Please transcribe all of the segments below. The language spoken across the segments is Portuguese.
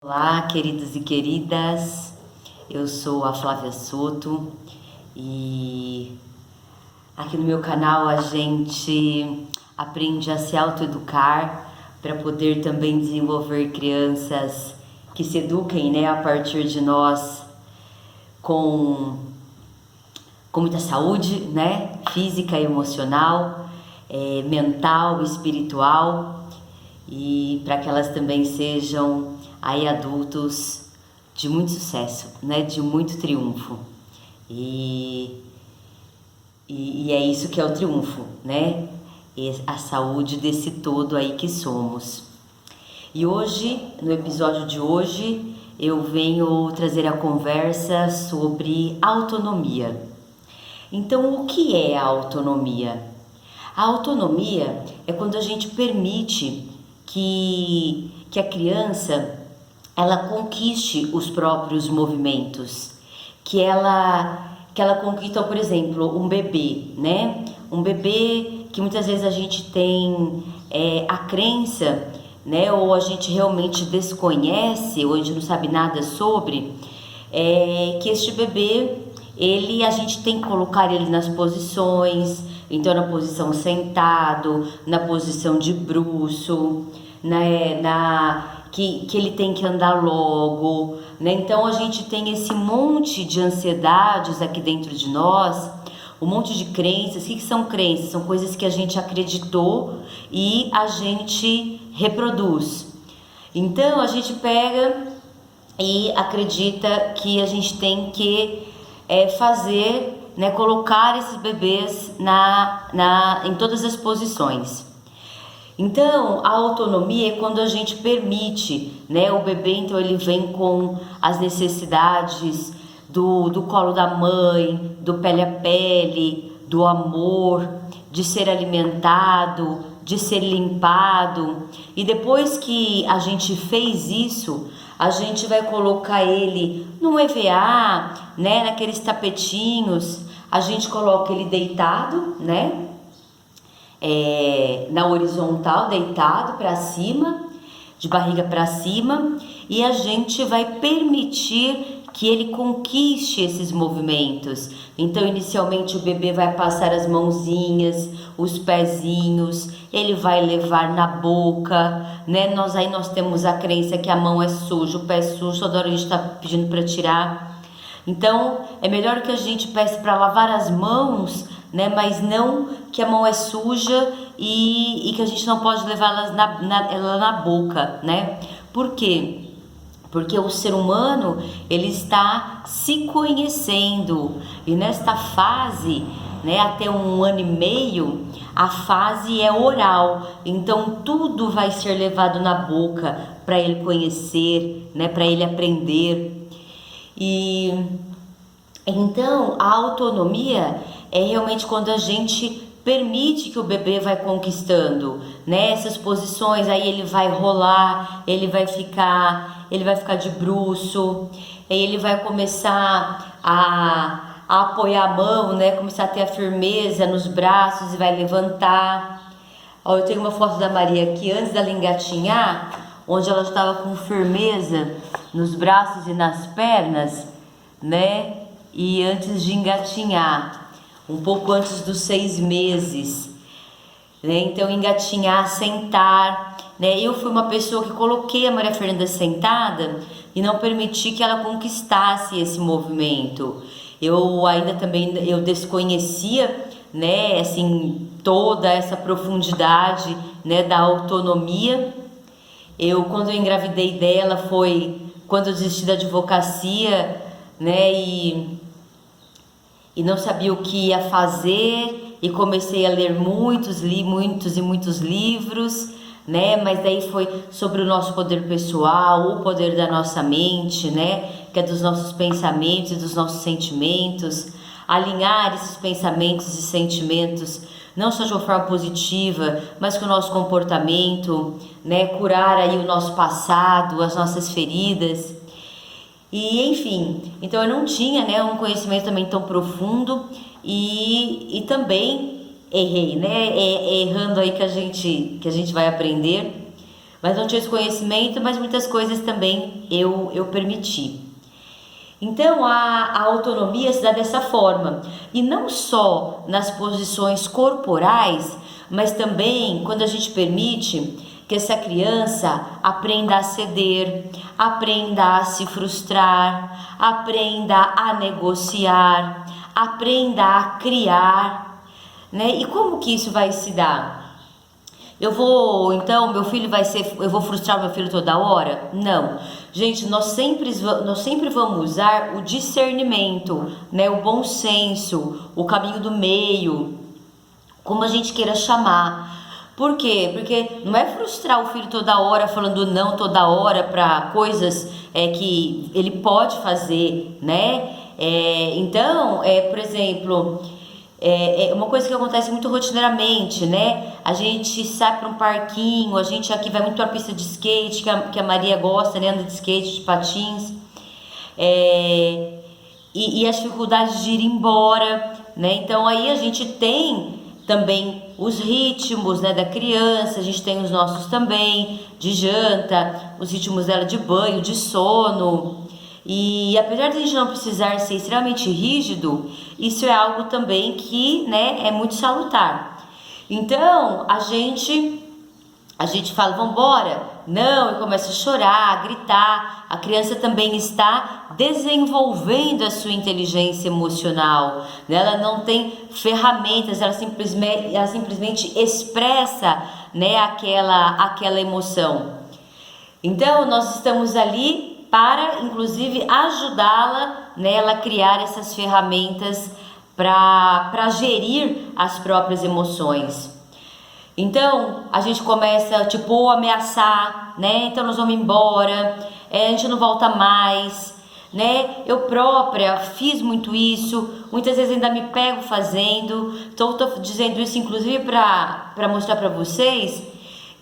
Olá, queridos e queridas, eu sou a Flávia Soto e aqui no meu canal a gente aprende a se autoeducar para poder também desenvolver crianças que se eduquem, a partir de nós com, com muita saúde, física, emocional, mental, espiritual, e para que elas também sejam aí adultos de muito sucesso, de muito triunfo. E é isso que é o triunfo, E a saúde desse todo aí que somos. E hoje, no episódio de hoje, eu venho trazer a conversa sobre autonomia. Então, o que é a autonomia? A autonomia é quando a gente permite que a criança ela conquiste os próprios movimentos, que ela conquista, por exemplo, um bebê, Um bebê que muitas vezes a gente tem a crença, ou a gente realmente desconhece, ou a gente não sabe nada sobre, que este bebê, a gente tem que colocar ele nas posições, então na posição sentado, na posição de bruço, que ele tem que andar logo, Então a gente tem esse monte de ansiedades aqui dentro de nós, um monte de crenças. O que são crenças? São coisas que a gente acreditou e a gente reproduz. Então a gente pega e acredita que a gente tem que fazer, colocar esses bebês em todas as posições. Então, a autonomia é quando a gente permite, o bebê, então ele vem com as necessidades do colo da mãe, do pele a pele, do amor, de ser alimentado, de ser limpado. E depois que a gente fez isso, a gente vai colocar ele no EVA, naqueles tapetinhos, a gente coloca ele deitado, na horizontal, deitado para cima, de barriga para cima, e a gente vai permitir que ele conquiste esses movimentos. Então, inicialmente o bebê vai passar as mãozinhas, os pezinhos, ele vai levar na boca, Nós temos a crença que a mão é suja, o pé é sujo, toda hora a gente está pedindo para tirar. Então, é melhor que a gente peça para lavar as mãos, mas não que a mão é suja e que a gente não pode levá-las ela na boca, Por quê? Porque o ser humano, ele está se conhecendo, e nesta fase, até 1 ano e meio, a fase é oral, então tudo vai ser levado na boca para ele conhecer, para ele aprender. E então a autonomia é realmente quando a gente permite que o bebê vai conquistando, essas posições. Aí ele vai rolar, ele vai ficar de bruço, aí ele vai começar a apoiar a mão, começar a ter a firmeza nos braços e vai levantar. Ó, eu tenho uma foto da Maria aqui antes dela engatinhar, onde ela estava com firmeza nos braços e nas pernas, e antes de engatinhar, um pouco antes dos 6 meses, Então engatinhar, sentar, Eu fui uma pessoa que coloquei a Maria Fernanda sentada e não permiti que ela conquistasse esse movimento. Eu ainda também desconhecia, assim, toda essa profundidade, da autonomia. Quando eu engravidei dela foi quando eu desisti da advocacia, e não sabia o que ia fazer, e comecei a ler muitos livros, mas daí foi sobre o nosso poder pessoal, o poder da nossa mente, que é dos nossos pensamentos e dos nossos sentimentos, alinhar esses pensamentos e sentimentos não só de uma forma positiva, mas com o nosso comportamento, curar aí o nosso passado, as nossas feridas. E enfim, então eu não tinha, um conhecimento também tão profundo e também errei, errando aí que a gente vai aprender. Mas não tinha esse conhecimento, mas muitas coisas também eu permiti. Então a autonomia se dá dessa forma, e não só nas posições corporais, mas também quando a gente permite que essa criança aprenda a ceder, aprenda a se frustrar, aprenda a negociar, aprenda a criar, né? E como que isso vai se dar? Eu vou frustrar meu filho toda hora? Não. Gente, nós sempre vamos usar o discernimento, né? O bom senso, o caminho do meio, como a gente queira chamar. Por quê? Porque não é frustrar o filho toda hora, falando não toda hora para coisas que ele pode fazer, né? Então, por exemplo, uma coisa que acontece muito rotineiramente, né? A gente sai para um parquinho, a gente aqui vai muito para a pista de skate, que a Maria gosta, né? Anda de skate, de patins, e as dificuldades de ir embora, né? Então aí a gente tem também os ritmos, né, da criança, a gente tem os nossos também, de janta, os ritmos dela de banho, de sono. E apesar de a gente não precisar ser extremamente rígido, isso é algo também que, né, é muito salutar. Então, a gente fala, vamos embora? Não, e começa a chorar, a gritar. A criança também está desenvolvendo a sua inteligência emocional, né? Ela não tem ferramentas, ela simplesmente expressa, né, aquela emoção. Então, nós estamos ali para, inclusive, ajudá-la, né, ela a criar essas ferramentas para gerir as próprias emoções. Então, a gente começa, tipo, a ameaçar, né? Então, nós vamos embora, a gente não volta mais, né? Eu própria fiz muito isso, muitas vezes ainda me pego fazendo. Então, estou dizendo isso, inclusive, para mostrar para vocês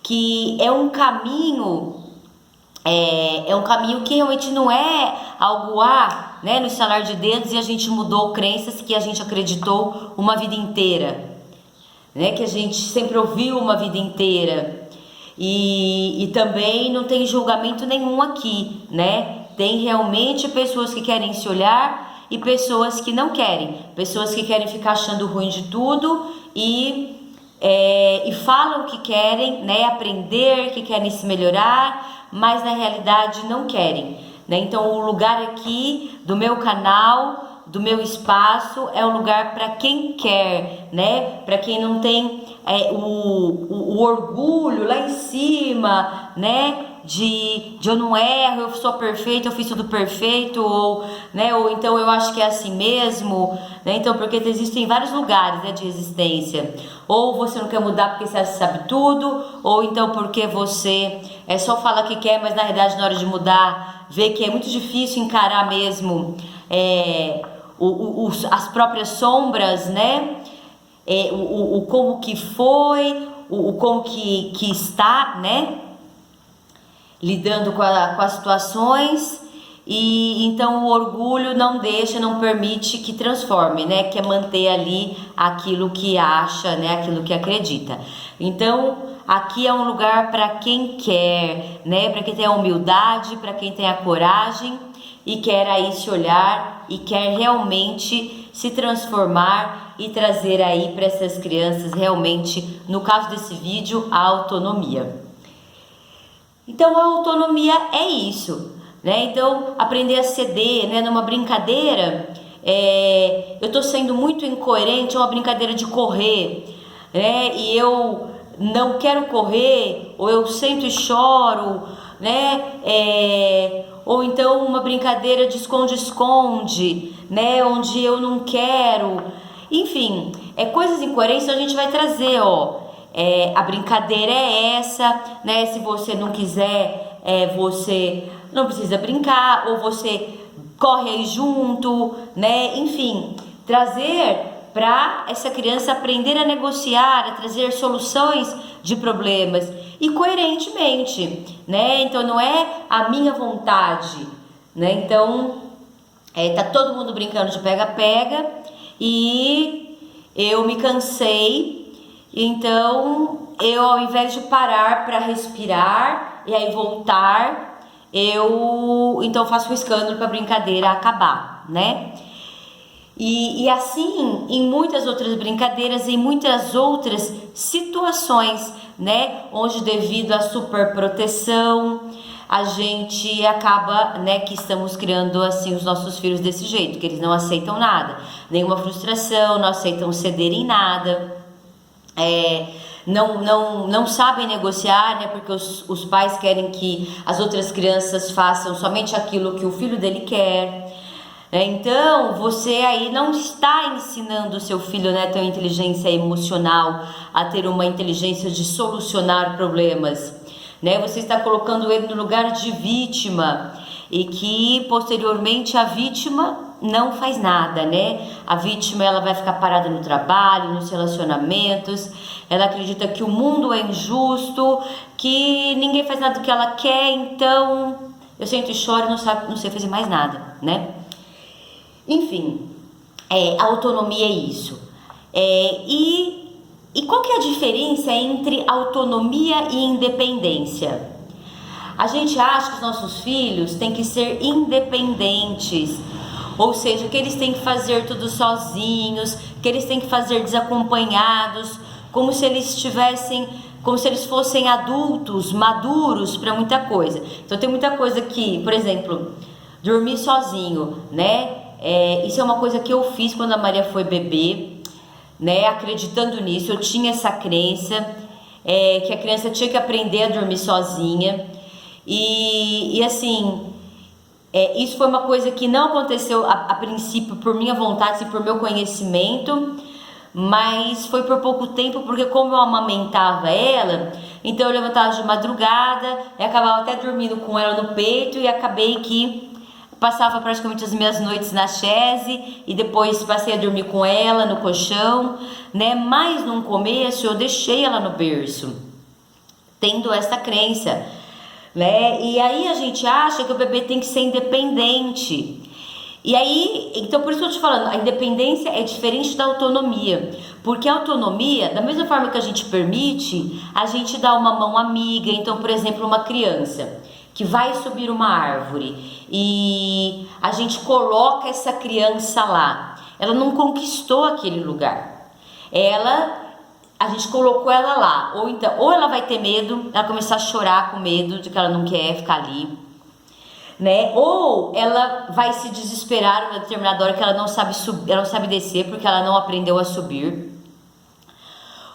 que é um caminho que realmente não é algo né, no estalar de dedos e a gente mudou crenças que a gente acreditou uma vida inteira, né, que a gente sempre ouviu uma vida inteira. E também não tem julgamento nenhum aqui, né? Tem realmente pessoas que querem se olhar e pessoas que não querem. Pessoas que querem ficar achando ruim de tudo e falam que querem, né, aprender, que querem se melhorar, mas na realidade não querem, né? Então o lugar aqui do meu canal, do meu espaço, é um lugar para quem quer, né? Para quem não tem o orgulho lá em cima, né? De eu não erro, eu sou perfeito, eu fiz tudo perfeito, ou então eu acho que é assim mesmo, né? Então, porque existem vários lugares, né, de resistência. Ou você não quer mudar porque você sabe tudo, ou então porque você só fala que quer, mas na realidade na hora de mudar vê que é muito difícil encarar mesmo as próprias sombras, né? O como que foi, o como que está, né? Lidando com as situações. E então o orgulho não permite que transforme, né? Quer manter ali aquilo que acha, né? Aquilo que acredita. Então aqui é um lugar para quem quer, né? Para quem tem a humildade, para quem tem a coragem e quer aí se olhar e quer realmente se transformar e trazer aí para essas crianças realmente, no caso desse vídeo, a autonomia. Então a autonomia é isso, né? Então aprender a ceder, né? Numa brincadeira, eu tô sendo muito incoerente, é uma brincadeira de correr, né? E eu não quero correr, ou eu sento e choro, né? Ou então uma brincadeira de esconde-esconde, né? Onde eu não quero, enfim, coisas incoerentes a gente vai trazer, a brincadeira é essa, né? Se você não quiser, você não precisa brincar, ou você corre aí junto, né? Enfim, trazer para essa criança aprender a negociar, a trazer soluções de problemas e coerentemente, né? Então não é a minha vontade, né? Então tá todo mundo brincando de pega-pega e eu me cansei. Então, eu ao invés de parar para respirar, lugar e aí voltar, eu então faço um escândalo para a brincadeira acabar, né? E assim, em muitas outras brincadeiras, em muitas outras situações, né? Onde devido à superproteção, a gente acaba, né, que estamos criando assim os nossos filhos desse jeito, que eles não aceitam nada, nenhuma frustração, não aceitam ceder em nada, não sabem negociar, né, porque os pais querem que as outras crianças façam somente aquilo que o filho dele quer. Então, você aí não está ensinando o seu filho, né, a ter uma inteligência emocional, a ter uma inteligência de solucionar problemas, né? Você está colocando ele no lugar de vítima e que posteriormente a vítima não faz nada, né? A vítima, ela vai ficar parada no trabalho, nos relacionamentos, ela acredita que o mundo é injusto, que ninguém faz nada do que ela quer, então eu sento e choro e não sei fazer mais nada, né? Enfim, a autonomia é isso. E qual que é a diferença entre autonomia e independência? A gente acha que os nossos filhos têm que ser independentes, ou seja, que eles têm que fazer tudo sozinhos, que eles têm que fazer desacompanhados, como se eles fossem adultos, maduros para muita coisa. Então tem muita coisa que, por exemplo, dormir sozinho, né? Isso é uma coisa que eu fiz quando a Maria foi bebê, né? Acreditando nisso, eu tinha essa crença que a criança tinha que aprender a dormir sozinha. E assim, isso foi uma coisa que não aconteceu a princípio por minha vontade e por meu conhecimento, mas foi por pouco tempo, porque como eu amamentava ela, então eu levantava de madrugada e acabava até dormindo com ela no peito, e acabei que passava praticamente as minhas noites na chaise e depois passei a dormir com ela no colchão, né? Mas no começo eu deixei ela no berço, tendo essa crença, né? E aí a gente acha que o bebê tem que ser independente. E aí, então por isso eu tô te falando, a independência é diferente da autonomia, porque a autonomia, da mesma forma que a gente permite, a gente dá uma mão amiga. Então, por exemplo, uma criança que vai subir uma árvore e a gente coloca essa criança lá, ela não conquistou aquele lugar, a gente colocou ela lá, ou ela vai ter medo, ela começar a chorar com medo de que ela não quer ficar ali, né? Ou ela vai se desesperar em determinada hora que ela não sabe subir, ela não sabe descer porque ela não aprendeu a subir.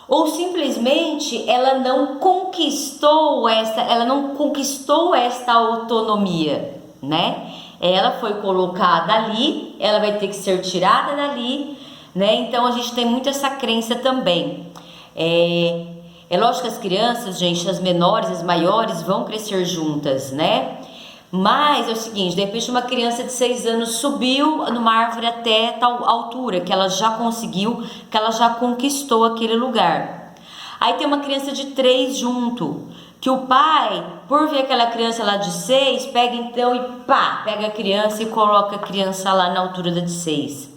Ou simplesmente ela não conquistou esta autonomia, né? Ela foi colocada ali, ela vai ter que ser tirada dali, né? Então a gente tem muito essa crença também. É lógico que as crianças, gente, as menores, as maiores vão crescer juntas, né? Mas é o seguinte, de repente uma criança de 6 anos subiu numa árvore até tal altura, que ela já conseguiu, que ela já conquistou aquele lugar. Aí tem uma criança de 3 junto, que o pai, por ver aquela criança lá de 6, pega então e pega a criança e coloca a criança lá na altura da de 6.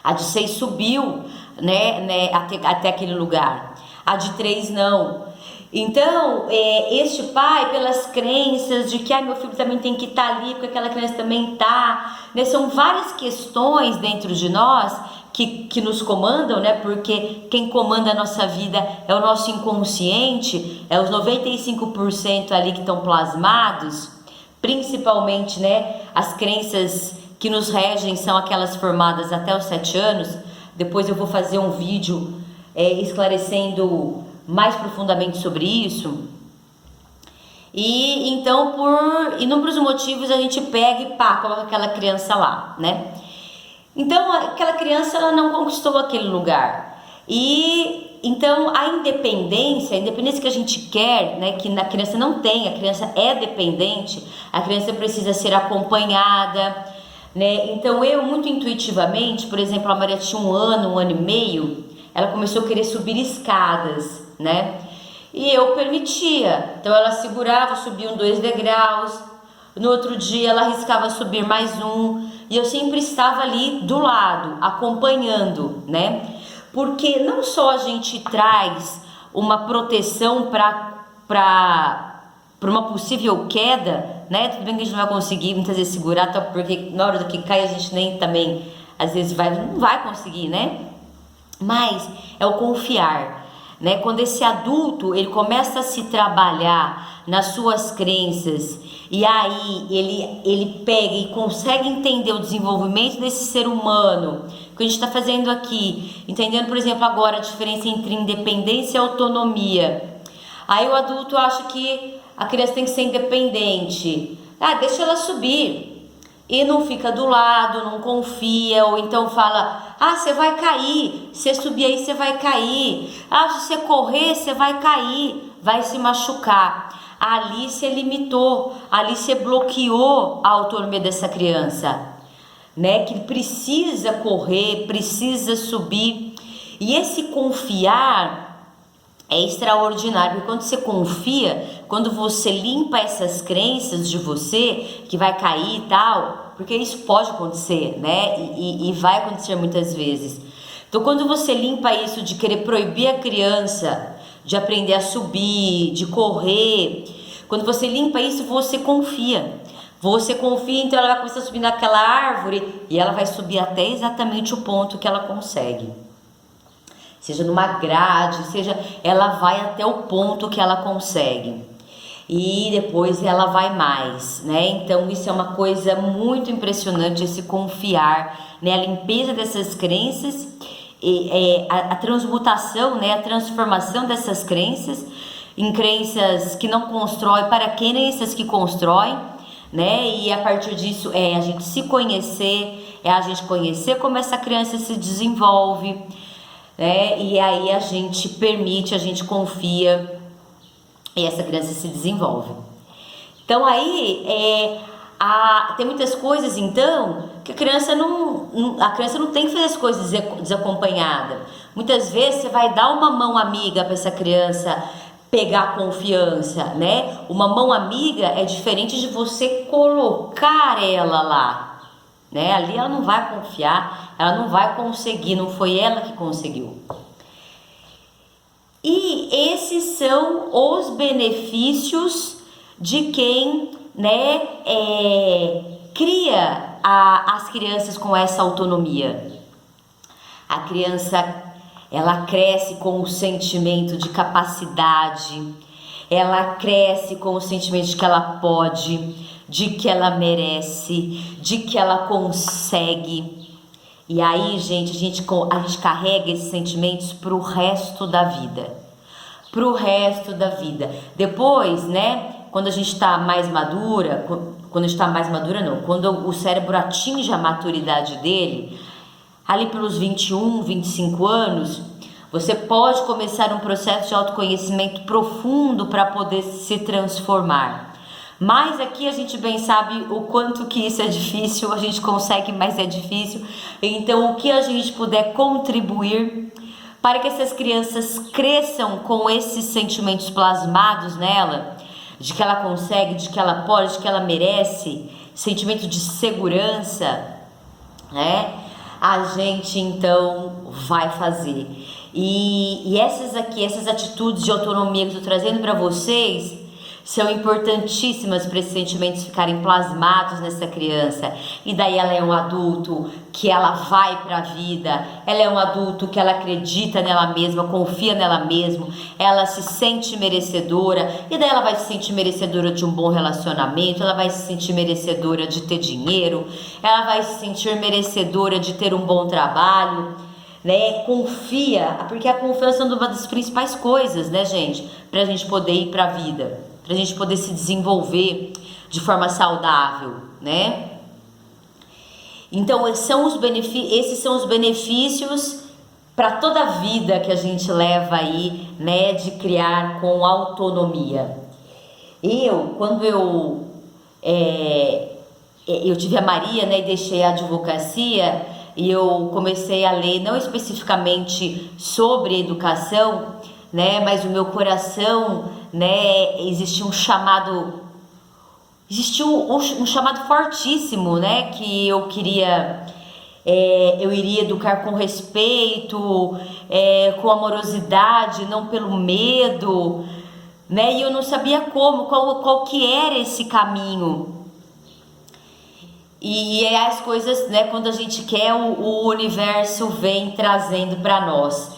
A de 6 subiu, né, até aquele lugar. A de 3 não. Então, este pai, pelas crenças de que meu filho também tem que estar ali, porque aquela criança também está, né? São várias questões dentro de nós que nos comandam, né? Porque quem comanda a nossa vida é o nosso inconsciente, é os 95% ali que estão plasmados, principalmente, né? As crenças que nos regem são aquelas formadas até os 7 anos. Depois eu vou fazer um vídeo esclarecendo mais profundamente sobre isso. E então, por inúmeros motivos, a gente pega e coloca aquela criança lá, né? Então aquela criança, ela não conquistou aquele lugar. E então a independência que a gente quer, né, que a criança não tem, a criança é dependente, a criança precisa ser acompanhada, né? Então eu muito intuitivamente, por exemplo, a Maria tinha um ano e meio, ela começou a querer subir escadas, né? E eu permitia. Então ela segurava, subia 2 degraus. No outro dia ela arriscava subir mais um. E eu sempre estava ali do lado, acompanhando, né? Porque não só a gente traz uma proteção para por uma possível queda, né? Tudo bem que a gente não vai conseguir muitas vezes segurar, até porque na hora do que cai a gente nem também, às vezes não vai conseguir, né? Mas é o confiar, né? Quando esse adulto ele começa a se trabalhar nas suas crenças e aí ele pega e consegue entender o desenvolvimento desse ser humano que a gente está fazendo aqui, entendendo, por exemplo, agora a diferença entre independência e autonomia. Aí o adulto acha que a criança tem que ser independente. Deixa ela subir. E não fica do lado, não confia, ou então fala: você vai cair, se subir aí você vai cair. Se você correr, você vai cair, vai se machucar. Ali você limitou, ali você bloqueou a autonomia dessa criança, né? Que precisa correr, precisa subir. E esse confiar é extraordinário, porque quando você confia, quando você limpa essas crenças de você, que vai cair e tal, porque isso pode acontecer, né? E vai acontecer muitas vezes. Então, quando você limpa isso de querer proibir a criança de aprender a subir, de correr, quando você limpa isso, você confia. Você confia, então ela vai começar a subir naquela árvore e ela vai subir até exatamente o ponto que ela consegue. Seja numa grade, seja, ela vai até o ponto que ela consegue. E depois ela vai mais, né? Então isso é uma coisa muito impressionante, esse confiar, né? A limpeza dessas crenças, a transmutação, né? A transformação dessas crenças em crenças que não constroem para crenças que constroem, né? E a partir disso a gente se conhecer, a gente conhecer como essa criança se desenvolve, né? E aí a gente permite, a gente confia e essa criança se desenvolve. Então aí tem muitas coisas então que a criança não tem que fazer as coisas desacompanhada. Muitas vezes você vai dar uma mão amiga para essa criança pegar confiança, né? Uma mão amiga é diferente de você colocar ela lá, né? Ali ela não vai confiar, ela não vai conseguir, não foi ela que conseguiu. E esses são os benefícios de quem, né, cria as crianças com essa autonomia. A criança, ela cresce com o sentimento de capacidade, ela cresce com o sentimento de que ela pode, de que ela merece, de que ela consegue. E aí, gente, a gente carrega esses sentimentos pro resto da vida. Pro resto da vida. Depois, né, quando a gente tá mais madura, quando o cérebro atinge a maturidade dele, ali pelos 21, 25 anos, você pode começar um processo de autoconhecimento profundo para poder se transformar. Mas aqui a gente bem sabe o quanto que isso é difícil, a gente consegue, mas é difícil. Então, o que a gente puder contribuir para que essas crianças cresçam com esses sentimentos plasmados nela, de que ela consegue, de que ela pode, de que ela merece, sentimento de segurança, né? A gente então vai fazer. E essas atitudes de autonomia que eu estou trazendo para vocês são importantíssimas para esses sentimentos ficarem plasmados nessa criança. E daí ela é um adulto que ela vai para a vida, ela é um adulto que ela acredita nela mesma, confia nela mesma, ela se sente merecedora, e daí ela vai se sentir merecedora de um bom relacionamento, ela vai se sentir merecedora de ter dinheiro, ela vai se sentir merecedora de ter um bom trabalho, né? Confia, porque a confiança é uma das principais coisas, né, gente, pra gente poder ir pra vida, pra gente poder se desenvolver de forma saudável, né? Então, esses são os benefícios para toda a vida que a gente leva aí, né, de criar com autonomia. Quando eu tive a Maria, né, e deixei a advocacia, e eu comecei a ler, não especificamente sobre educação, né, mas o meu coração, né, existiu um chamado fortíssimo, né, que eu queria, eu iria educar com respeito, com amorosidade, não pelo medo, né? E eu não sabia qual que era esse caminho. E as coisas, né, quando a gente quer, o universo vem trazendo para nós.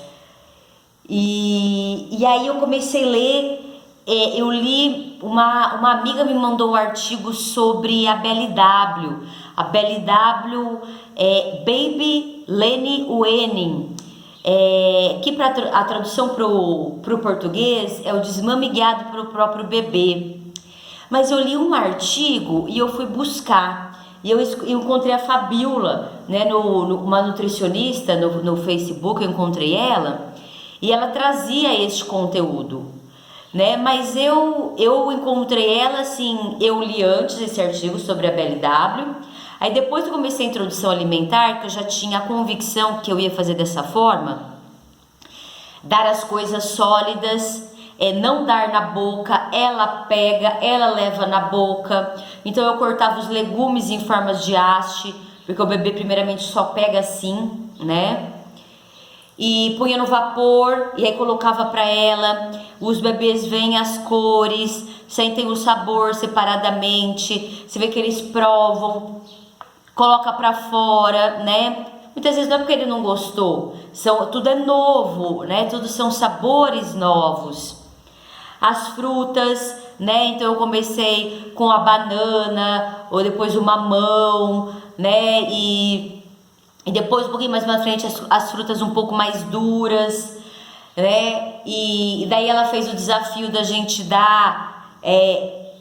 E aí eu comecei a ler, eu li, uma amiga me mandou um artigo sobre a BLW. A BLW é Baby Leni Weaning, que a tradução pro português é o desmame guiado para o próprio bebê. Mas eu li um artigo e eu fui buscar. E eu encontrei a Fabiola, né, uma nutricionista no Facebook, eu encontrei ela. E ela trazia este conteúdo, né? Mas eu encontrei ela assim, eu li antes esse artigo sobre a BLW. Aí depois que eu comecei a introdução alimentar, que eu já tinha a convicção que eu ia fazer dessa forma, dar as coisas sólidas, não dar na boca, ela pega, ela leva na boca. Então eu cortava os legumes em formas de haste, porque o bebê primeiramente só pega assim, né? E punha no vapor e aí colocava para ela. Os bebês veem as cores, sentem o sabor separadamente, você vê que eles provam, coloca para fora, né? Muitas vezes não é porque ele não gostou, tudo é novo, né? Tudo são sabores novos. As frutas, né? Então eu comecei com a banana, ou depois o mamão, né? E depois um pouquinho mais na frente as frutas um pouco mais duras, né? E daí ela fez o desafio da gente dar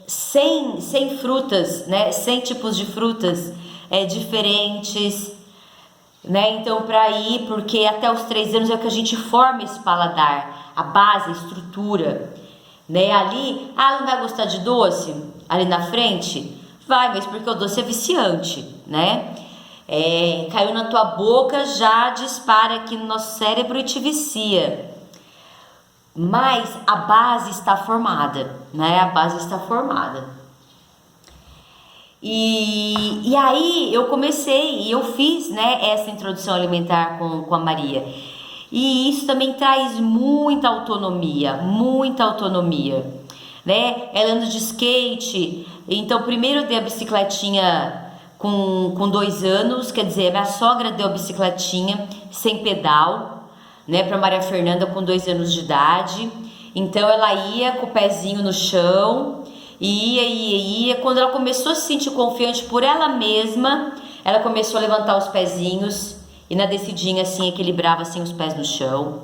100 frutas, né? 100 tipos de frutas diferentes, né? Então porque até os 3 anos é que a gente forma esse paladar, a base, a estrutura, né? Ali, não vai gostar de doce? Ali na frente? Vai, mas porque o doce é viciante, né? Caiu na tua boca, já dispara aqui no nosso cérebro e te vicia. Mas a base está formada, né? A base está formada. E aí eu comecei, e eu fiz, né, essa introdução alimentar com a Maria. E isso também traz muita autonomia, né? Ela anda de skate, então primeiro eu dei a bicicletinha com 2 anos, quer dizer, minha sogra deu a bicicletinha sem pedal, né, para Maria Fernanda com 2 anos de idade. Então ela ia com o pezinho no chão, ia. Quando ela começou a se sentir confiante por ela mesma, ela começou a levantar os pezinhos e na descidinha assim equilibrava assim os pés no chão.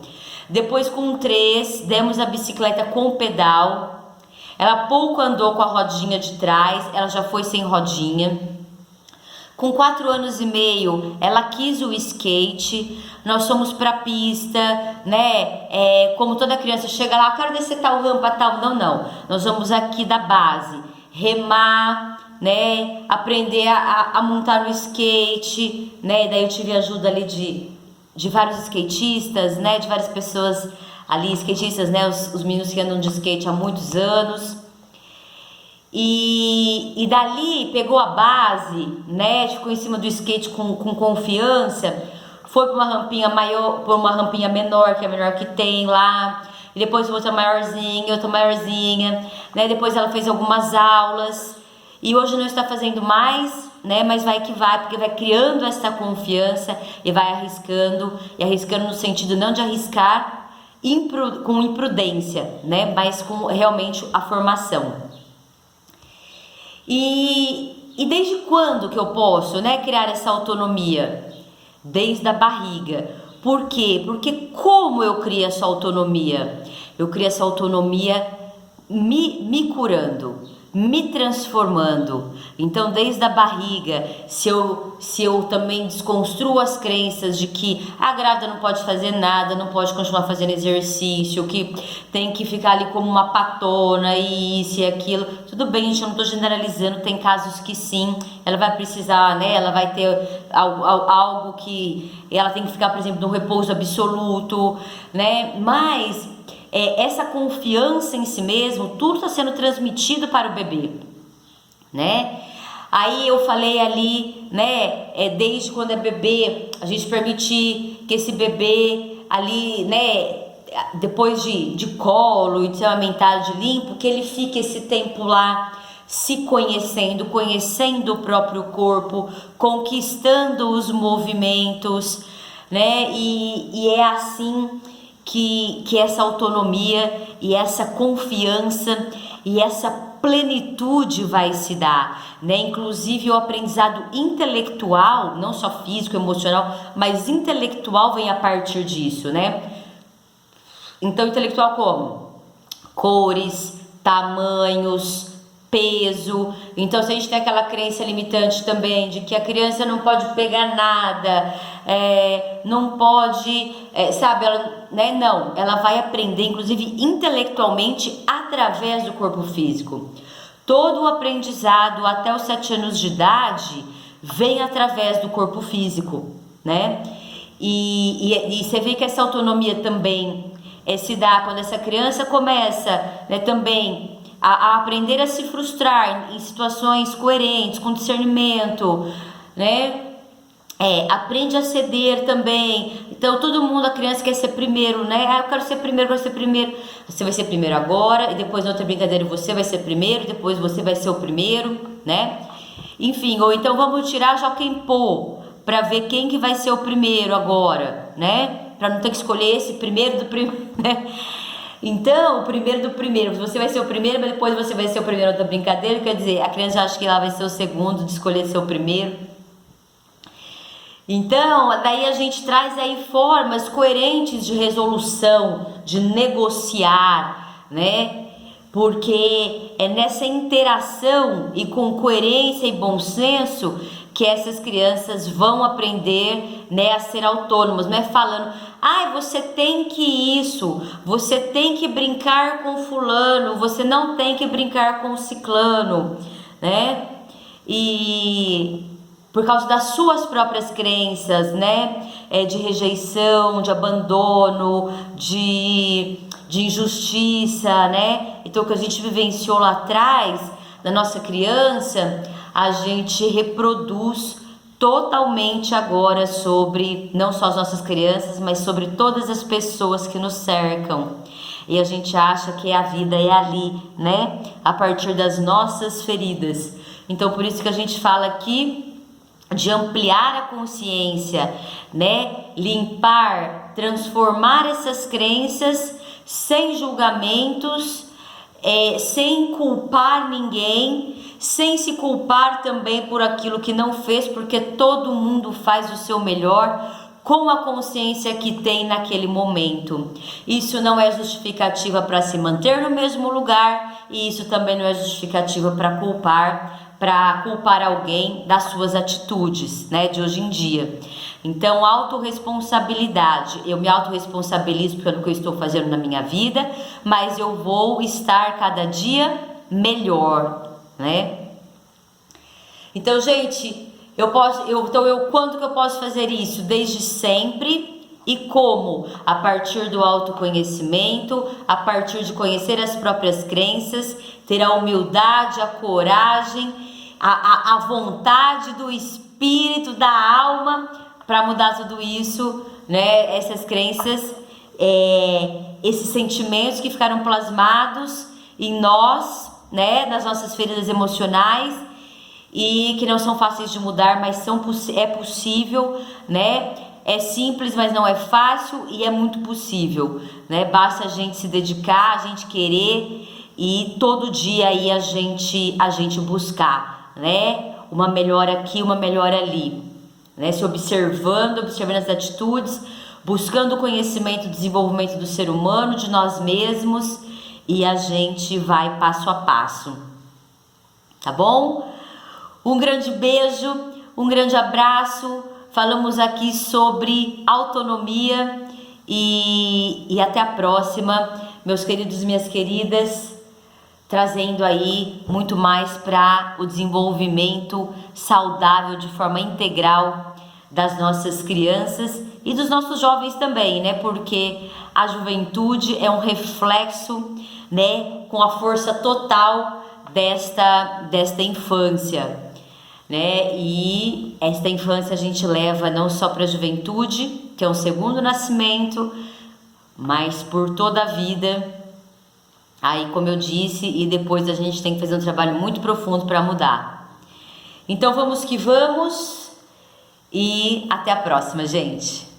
Depois com 3, demos a bicicleta com o pedal. Ela pouco andou com a rodinha de trás, ela já foi sem rodinha. Com 4 anos e meio, ela quis o skate. Nós fomos pra pista, né? Como toda criança chega lá, eu quero descer tal rampa, tal. Não. Nós vamos aqui da base, remar, né? Aprender a montar no skate, né? E daí eu tive ajuda ali de vários skatistas, né? De várias pessoas ali, skatistas, né? Os meninos que andam de skate há muitos anos. E dali pegou a base, né? Ficou em cima do skate com confiança. Foi para uma rampinha maior, para uma rampinha menor, que é a menor que tem lá. E depois outra maiorzinha, né? Depois ela fez algumas aulas. E hoje não está fazendo mais, né? Mas vai que vai, porque vai criando essa confiança e vai arriscando. E arriscando no sentido não de arriscar com imprudência, né? Mas com realmente a formação. E desde quando que eu posso, né, criar essa autonomia? Desde a barriga. Por quê? Porque como eu crio essa autonomia? Eu crio essa autonomia me curando, me transformando. Então, desde a barriga, se eu também desconstruo as crenças de que a grávida não pode fazer nada, não pode continuar fazendo exercício, que tem que ficar ali como uma patona e isso e aquilo. Tudo bem, gente, eu não estou generalizando, tem casos que sim, ela vai precisar, né? Ela vai ter algo que ela tem que ficar, por exemplo, no repouso absoluto, né? Mas essa confiança em si mesmo, tudo está sendo transmitido para o bebê, né? Aí eu falei ali, né? Desde quando é bebê, a gente permitir que esse bebê ali, né? depois de colo e de ser amamentado de limpo, que ele fique esse tempo lá se conhecendo, conhecendo o próprio corpo, conquistando os movimentos, né? E é assim que essa autonomia e essa confiança e essa plenitude vai se dar, né? Inclusive o aprendizado intelectual, não só físico, emocional, mas intelectual vem a partir disso, né? Então, intelectual como? Cores, tamanhos, peso. Então, se a gente tem aquela crença limitante também de que a criança não pode pegar nada, não pode, sabe, ela, né? Não, ela vai aprender, inclusive intelectualmente, através do corpo físico. Todo o aprendizado até os 7 anos de idade vem através do corpo físico, né? E você vê que essa autonomia também se dá quando essa criança começa, né, também a aprender a se frustrar em situações coerentes, com discernimento, né? Aprende a ceder também. Então todo mundo, a criança quer ser primeiro, né? Eu quero ser primeiro, quero ser primeiro. Você vai ser primeiro agora, e depois na outra brincadeira você vai ser primeiro, depois você vai ser o primeiro, né? Enfim, ou então vamos tirar Jockey Pô para ver quem que vai ser o primeiro agora, né? Para não ter que escolher esse primeiro do primeiro, né? Então, o primeiro do primeiro, você vai ser o primeiro, mas depois você vai ser o primeiro da brincadeira, quer dizer, a criança acha que ela vai ser o segundo, de escolher ser o primeiro. Então, daí a gente traz aí formas coerentes de resolução, de negociar, né? Porque é nessa interação e com coerência e bom senso que essas crianças vão aprender, né, a ser autônomas. Não é falando, você tem que isso, você tem que brincar com fulano, você não tem que brincar com ciclano, né? E por causa das suas próprias crenças, né? De rejeição, de abandono, de injustiça, né? Então, o que a gente vivenciou lá atrás, da nossa criança, a gente reproduz totalmente agora sobre, não só as nossas crianças, mas sobre todas as pessoas que nos cercam. E a gente acha que a vida é ali, né? A partir das nossas feridas. Então, por isso que a gente fala aqui de ampliar a consciência, né? Limpar, transformar essas crenças sem julgamentos, sem culpar ninguém, sem se culpar também por aquilo que não fez, porque todo mundo faz o seu melhor com a consciência que tem naquele momento. Isso não é justificativa para se manter no mesmo lugar, e isso também não é justificativa para culpar alguém das suas atitudes, né, de hoje em dia. Então, autorresponsabilidade. Eu me autorresponsabilizo pelo que eu estou fazendo na minha vida, mas eu vou estar cada dia melhor, né? Então, gente, quando que eu posso fazer isso? Desde sempre. E como? A partir do autoconhecimento, a partir de conhecer as próprias crenças, ter a humildade, a coragem, a vontade do espírito, da alma, para mudar tudo isso, né? Essas crenças, esses sentimentos que ficaram plasmados em nós, né? Nas nossas feridas emocionais, e que não são fáceis de mudar, mas é possível, né? É simples, mas não é fácil, e é muito possível, né? Basta a gente se dedicar, a gente querer, e todo dia aí a gente buscar, né? Uma melhora aqui, uma melhora ali, né? Se observando as atitudes, buscando o conhecimento e desenvolvimento do ser humano, de nós mesmos, e a gente vai passo a passo, tá bom? Um grande beijo, um grande abraço. Falamos aqui sobre autonomia e até a próxima, meus queridos e minhas queridas, trazendo aí muito mais para o desenvolvimento saudável de forma integral das nossas crianças e dos nossos jovens também, né? Porque a juventude é um reflexo, né, com a força total desta infância, né? E esta infância a gente leva não só para a juventude, que é um segundo nascimento, mas por toda a vida. Aí, como eu disse, e depois a gente tem que fazer um trabalho muito profundo para mudar. Então vamos que vamos e até a próxima, gente.